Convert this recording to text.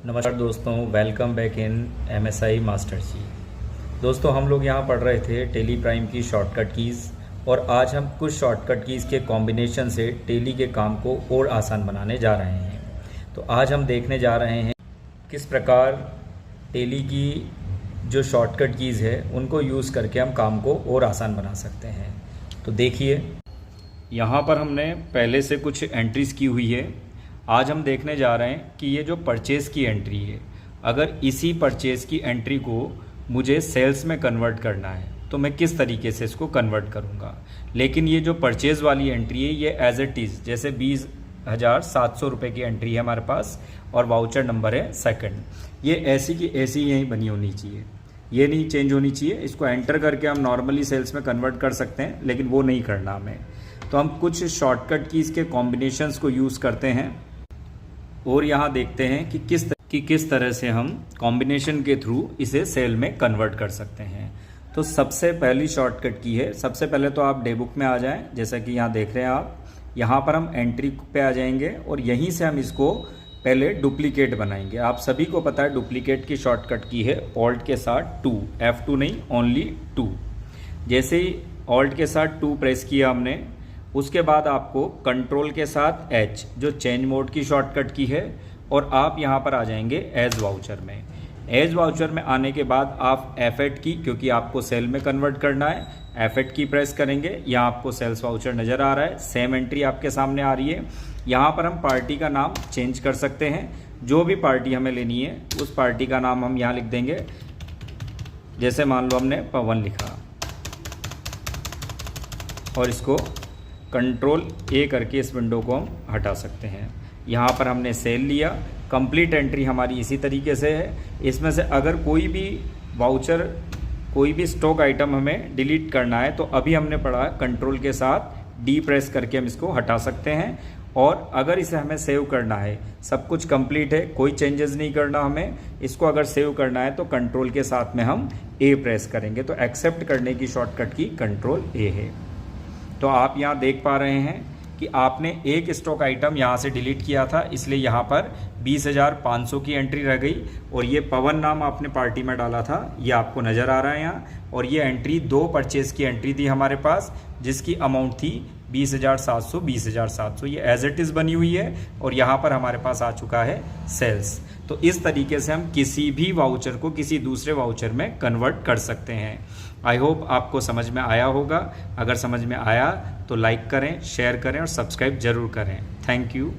नमस्कार दोस्तों, welcome back in MSI master ji. दोस्तों, हम लोग यहाँ पढ़ रहे थे टेली प्राइम की शॉर्टकट कीज़ और आज हम कुछ शॉर्टकट कीज़ के कॉम्बिनेशन से टेली के काम को और आसान बनाने जा रहे हैं। तो आज हम देखने जा रहे हैं किस प्रकार टेली की जो शॉर्टकट कीज़ है उनको यूज़ करके हम काम को और आसान बना सकते हैं। तो देखिए, यहाँ पर हमने पहले से कुछ एंट्रीज़ की हुई है। आज हम देखने जा रहे हैं कि ये जो परचेज़ की एंट्री है, अगर इसी परचेज़ की एंट्री को मुझे सेल्स में कन्वर्ट करना है तो मैं किस तरीके से इसको कन्वर्ट करूँगा। लेकिन ये जो परचेज़ वाली एंट्री है ये एज इट इज़, जैसे 20,700 रुपये की एंट्री है हमारे पास और वाउचर नंबर है सेकंड, ये ऐसी की ऐसी यहीं बनी होनी चाहिए, ये नहीं चेंज होनी चाहिए। इसको एंटर करके हम नॉर्मली सेल्स में कन्वर्ट कर सकते हैं, लेकिन वो नहीं करना हमें। तो हम कुछ शॉर्टकट कीज़ के कॉम्बिनेशंस को यूज़ करते हैं और यहाँ देखते हैं कि किस तरह से हम कॉम्बिनेशन के थ्रू इसे सेल में कन्वर्ट कर सकते हैं। तो सबसे पहली शॉर्टकट की है, सबसे पहले तो आप डे बुक में आ जाएं, जैसा कि यहाँ देख रहे हैं आप। यहाँ पर हम एंट्री पे आ जाएंगे और यहीं से हम इसको पहले डुप्लीकेट बनाएंगे। आप सभी को पता है डुप्लीकेट की शॉर्टकट की है ऑल्ट के साथ 2, F2 नहीं, ओनली 2। जैसे ही ऑल्ट के साथ 2 प्रेस किया हमने, उसके बाद आपको कंट्रोल के साथ H जो चेंज मोड की शॉर्टकट की है और आप यहाँ पर आ जाएंगे एज वाउचर में। एज वाउचर में आने के बाद आप F8 की, क्योंकि आपको सेल में कन्वर्ट करना है, F8 की प्रेस करेंगे। यहाँ आपको सेल्स वाउचर नज़र आ रहा है, सेम एंट्री आपके सामने आ रही है। यहाँ पर हम पार्टी का नाम चेंज कर सकते हैं, जो भी पार्टी हमें लेनी है उस पार्टी का नाम हम यहाँ लिख देंगे। जैसे मान लो हमने पवन लिखा और इसको कंट्रोल A करके इस विंडो को हम हटा सकते हैं। यहाँ पर हमने सेल लिया, कंप्लीट एंट्री हमारी इसी तरीके से है। इसमें से अगर कोई भी वाउचर, कोई भी स्टॉक आइटम हमें डिलीट करना है तो अभी हमने पढ़ा कंट्रोल के साथ D प्रेस करके हम इसको हटा सकते हैं। और अगर इसे हमें सेव करना है, सब कुछ कंप्लीट है, कोई चेंजेस नहीं करना हमें, इसको अगर सेव करना है तो कंट्रोल के साथ में हम A प्रेस करेंगे। तो एक्सेप्ट करने की शॉर्टकट की कंट्रोल A है। तो आप यहाँ देख पा रहे हैं कि आपने एक स्टॉक आइटम यहाँ से डिलीट किया था, इसलिए यहाँ पर 20,500 की एंट्री रह गई और ये पवन नाम आपने पार्टी में डाला था, ये आपको नज़र आ रहा है यहाँ। और ये एंट्री 2 परचेज़ की एंट्री थी हमारे पास, जिसकी अमाउंट थी 20,700 ये एज इट इज़ बनी हुई है और यहाँ पर हमारे पास आ चुका है सेल्स। तो इस तरीके से हम किसी भी वाउचर को किसी दूसरे वाउचर में कन्वर्ट कर सकते हैं। आई होप आपको समझ में आया होगा। अगर समझ में आया तो लाइक करें, शेयर करें और सब्सक्राइब जरूर करें। Thank you.